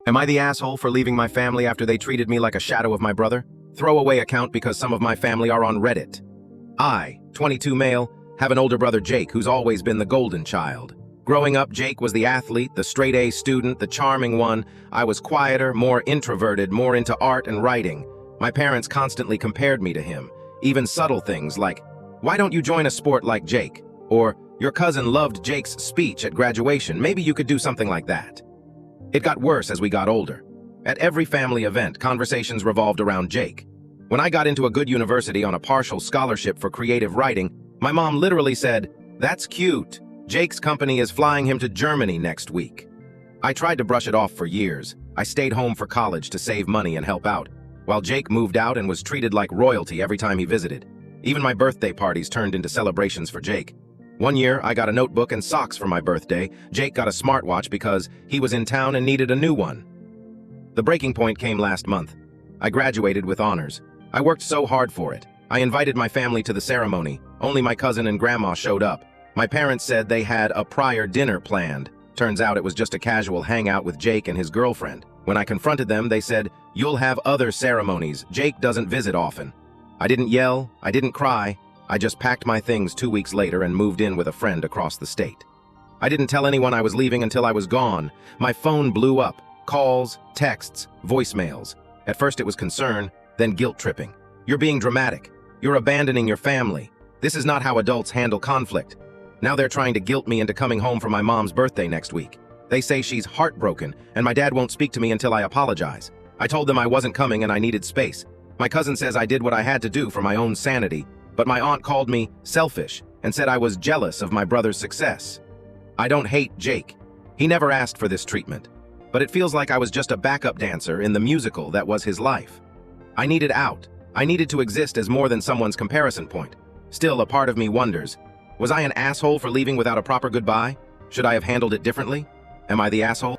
Am I the asshole for leaving my family after they treated me like a shadow of my brother? Throwaway account because some of my family are on Reddit. I, 22 male, have an older brother Jake who's always been the golden child. Growing up, Jake was the athlete, the straight-A student, the charming one. I was quieter, more introverted, more into art and writing. My parents constantly compared me to him. Even subtle things like, "Why don't you join a sport like Jake?" Or, "Your cousin loved Jake's speech at graduation, maybe you could do something like that." It got worse as we got older. At every family event, conversations revolved around Jake. When I got into a good university on a partial scholarship for creative writing, my mom literally said, "That's cute. Jake's company is flying him to Germany next week." I tried to brush it off for years. I stayed home for college to save money and help out, while Jake moved out and was treated like royalty every time he visited. Even my birthday parties turned into celebrations for Jake. One year, I got a notebook and socks for my birthday. Jake got a smartwatch because he was in town and needed a new one. The breaking point came last month. I graduated with honors. I worked so hard for it. I invited my family to the ceremony. Only my cousin and grandma showed up. My parents said they had a prior dinner planned. Turns out it was just a casual hangout with Jake and his girlfriend. When I confronted them, they said, "You'll have other ceremonies. Jake doesn't visit often." I didn't yell, I didn't cry. I just packed my things 2 weeks later and moved in with a friend across the state. I didn't tell anyone I was leaving until I was gone. My phone blew up. Calls, texts, voicemails. At first it was concern, then guilt-tripping. "You're being dramatic. You're abandoning your family. This is not how adults handle conflict." Now they're trying to guilt me into coming home for my mom's birthday next week. They say she's heartbroken, and my dad won't speak to me until I apologize. I told them I wasn't coming and I needed space. My cousin says I did what I had to do for my own sanity, but my aunt called me selfish and said I was jealous of my brother's success. I don't hate Jake. He never asked for this treatment, but it feels like I was just a backup dancer in the musical that was his life. I needed out. I needed to exist as more than someone's comparison point. Still, a part of me wonders, was I an asshole for leaving without a proper goodbye? Should I have handled it differently? Am I the asshole?